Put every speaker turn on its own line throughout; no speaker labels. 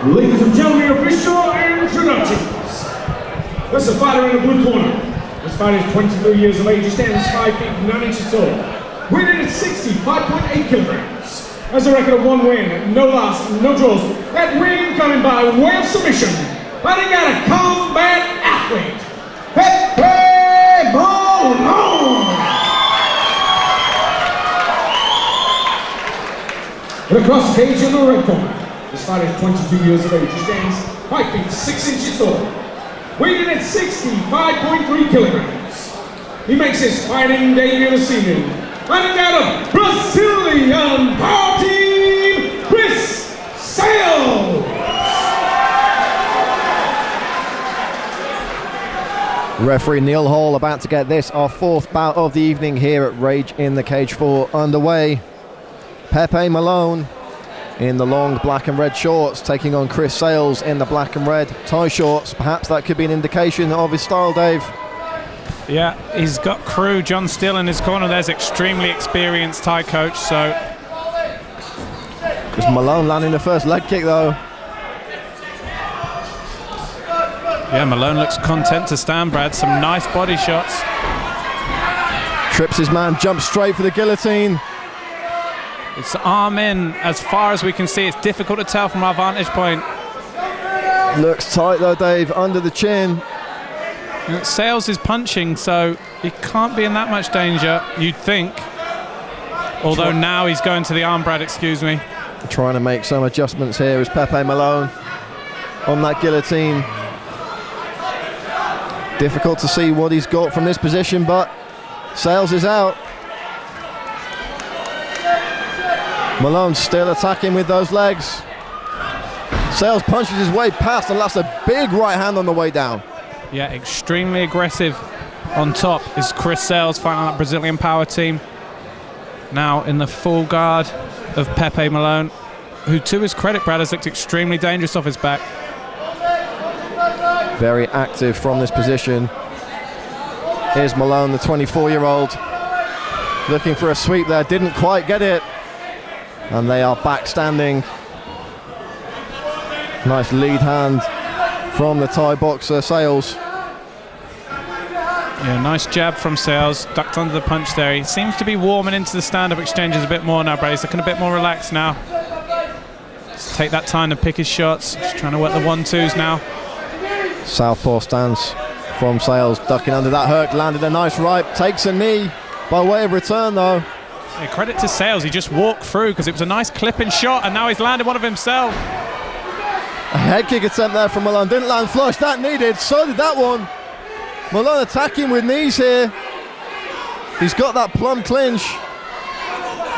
Ladies and gentlemen, official introductions. That's the fighter in the blue corner. This fighter is 23 years of age. He stands 5 feet 9 inches tall. Weighted at 65.8 kilograms. Has a record of 1 win, no loss, no draws. That win coming by way of submission. Fighting out a combat athlete, Pepe Malone. And across the cage in the red corner. This fighter is 22 years of age. He stands 5 feet 6 inches tall. Weighted at 65.3 kilograms. He makes his fighting debut this evening. Fighting out of Brazilian Power Team, Chris Sales.
Referee Neil Hall about to get this, our 4th bout of the evening here at Rage in the Cage 4 underway. Pepe Malone in the long black and red shorts, taking on Chris Sales in the black and red tie shorts. Perhaps that could be an indication of his style, Dave.
Yeah, he's got crew. John Steele in his corner. There's extremely experienced Thai coach. So,
is Malone landing the first leg kick though?
Yeah, Malone looks content to stand, Brad. Some nice body shots.
Trips his man, jumps straight for the guillotine.
It's arm in as far as we can see. It's difficult to tell from our vantage point.
Looks tight though, Dave, under the chin.
Sales is punching, so he can't be in that much danger, you'd think. Although now he's going to the arm, Brad, excuse me.
Trying to make some adjustments here is Pepe Malone on that guillotine. Difficult to see what he's got from this position, but Sales is out. Malone still attacking with those legs. Sales punches his way past and lands a big right hand on the way down.
Yeah, extremely aggressive on top is Chris Sales, fighting on that Brazilian Power Team. Now in the full guard of Pepe Malone, who to his credit, Brad, has looked extremely dangerous off his back.
Very active from this position. Here's Malone, the 24-year-old, looking for a sweep there, didn't quite get it. And they are back standing. Nice lead hand from the Thai boxer Sales.
Yeah, nice jab from Sales, ducked under the punch there. He seems to be warming into the stand-up exchanges a bit more now, Brad. He's looking a bit more relaxed now. Just take that time to pick his shots. Just trying to work the 1-2s now.
Southpaw stance from Sales, ducking under that hook, landed a nice right, takes a knee by way of return though.
Yeah, credit to Sales, he just walked through because it was a nice clipping shot and now he's landed one of himself.
A head kick attempt there from Malone, didn't land flush, that needed, so did that one. Malone attacking with knees here. He's got that plum clinch.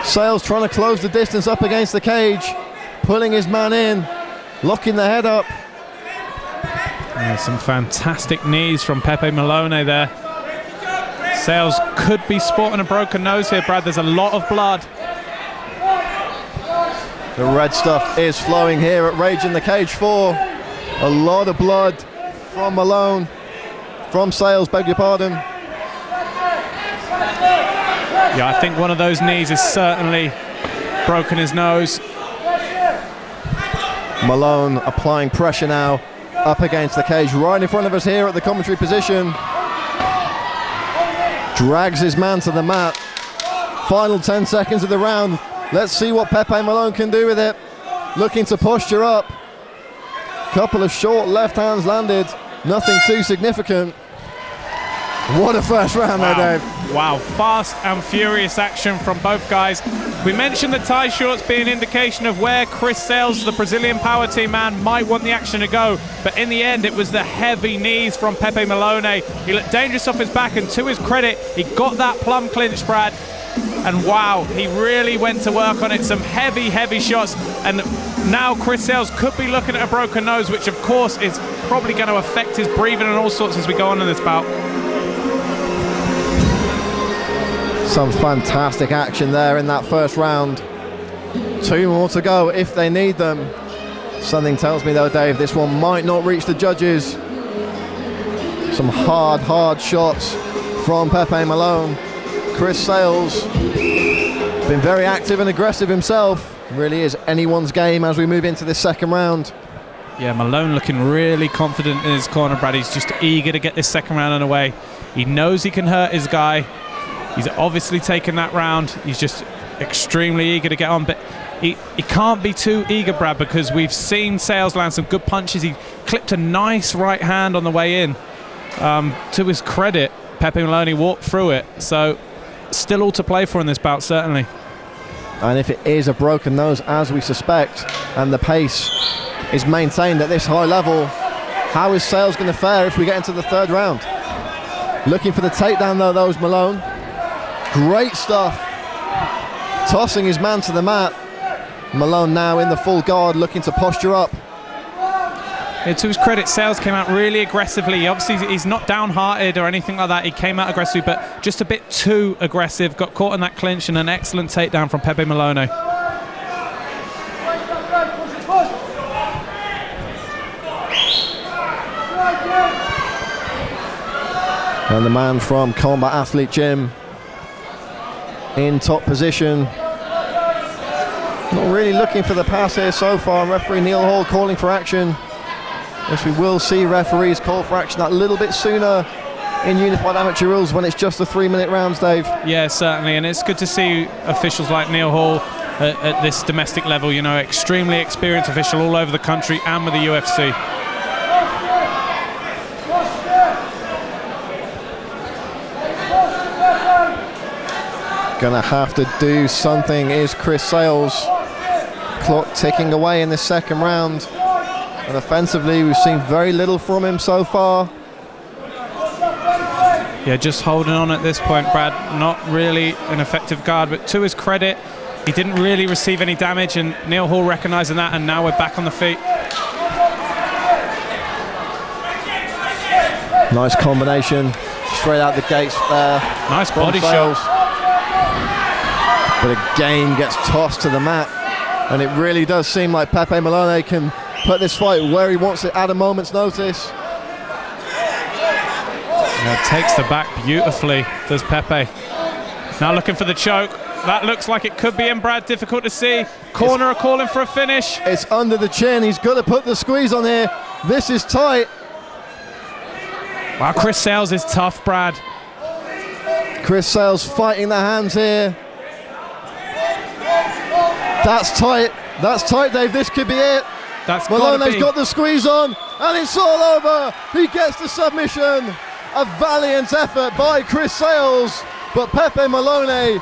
Sales trying to close the distance up against the cage, pulling his man in, locking the head up.
Yeah, some fantastic knees from Pepe Malone there. Sales could be sporting a broken nose here, Brad. There's a lot of blood.
The red stuff is flowing here at Rage in the Cage 4. A lot of blood from Malone, from Sales, beg your pardon.
Yeah, I think one of those knees has certainly broken his nose.
Malone applying pressure now up against the cage, right in front of us here at the commentary position. Drags his man to the mat. Final 10 seconds of the round. Let's see what Pepe Malone can do with it. Looking to posture up. Couple of short left hands landed. Nothing too significant. What a first round there, Dave.
Wow, fast and furious action from both guys. We mentioned the tie shorts being an indication of where Chris Sales, the Brazilian Power Team man, might want the action to go. But in the end, it was the heavy knees from Pepe Malone. He looked dangerous off his back, and to his credit, he got that plum clinch, Brad. And wow, he really went to work on it. Some heavy, heavy shots. And now Chris Sales could be looking at a broken nose, which of course is probably going to affect his breathing and all sorts as we go on in this bout.
Some fantastic action there in that first round. 2 more to go if they need them. Something tells me though, Dave, this one might not reach the judges. Some hard shots from Pepe Malone. Chris Sales, been very active and aggressive himself. Really is anyone's game as we move into this second round.
Yeah, Malone looking really confident in his corner, Brad. He's just eager to get this second round underway. He knows he can hurt his guy. He's obviously taken that round. He's just extremely eager to get on, but he can't be too eager, Brad, because we've seen Sales land some good punches. He clipped a nice right hand on the way in. To his credit, Pepe Malone walked through it, so still all to play for in this bout, certainly.
And if it is a broken nose, as we suspect, and the pace is maintained at this high level, how is Sales going to fare if we get into the third round? Looking for the takedown though, that was Malone. Great stuff. Tossing his man to the mat. Malone now in the full guard, looking to posture up.
Yeah, to his credit, Sales came out really aggressively. Obviously, he's not downhearted or anything like that. He came out aggressively, but just a bit too aggressive. Got caught in that clinch, and an excellent takedown from Pepe Malone.
And the man from Combat Athlete Gym in top position. Not really looking for the pass here so far. Referee Neil Hall calling for action. Yes, we will see referees call for action that little bit sooner in unified amateur rules when it's just the 3-minute rounds, Dave.
Yeah, certainly, and it's good to see officials like Neil Hall at this domestic level, you know, extremely experienced official all over the country and with the UFC.
Gonna have to do something is Chris Sales. Clock ticking away in this second round. And offensively, we've seen very little from him so far.
Yeah, just holding on at this point, Brad. Not really an effective guard, but to his credit, he didn't really receive any damage, and Neil Hall recognising that, and now we're back on the feet.
Nice combination, straight out the gates there.
Nice body shot.
But again, gets tossed to the mat, and it really does seem like Pepe Malone can put this fight where he wants it at a moment's notice.
Yeah, takes the back beautifully, does Pepe. Now looking for the choke. That looks like it could be in, Brad. Difficult to see. Corner are calling for a finish.
It's under the chin. He's got to put the squeeze on here. This is tight.
Wow, Chris Sales is tough, Brad.
Chris Sales fighting the hands here. That's tight. That's tight, Dave. This could be it. Malone's got the squeeze on, and it's all over. He gets the submission. A valiant effort by Chris Sales, but Pepe Malone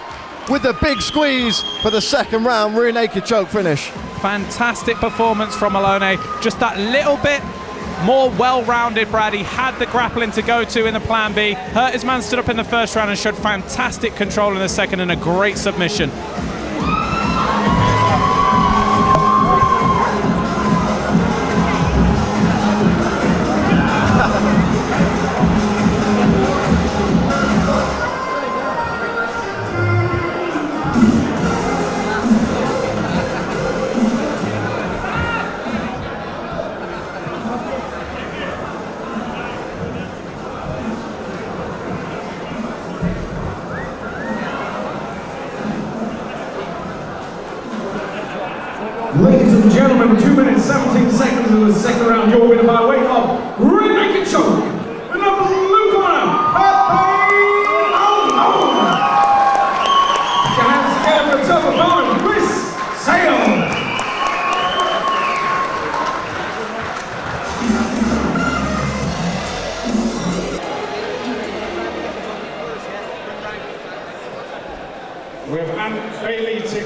with the big squeeze for the second round rear naked choke finish.
Fantastic performance from Malone. Just that little bit more well-rounded, Brad. He had the grappling to go to in the plan B. Hurt his man, stood up in the first round and showed fantastic control in the second and a great submission.
Ladies and gentlemen, 2 minutes 17 seconds in the second round. Your winner by way of rear naked choke. In the blue corner, Pepe Malone. Put your hands together for the top opponent, Chris Sales. We have Ant Bailey to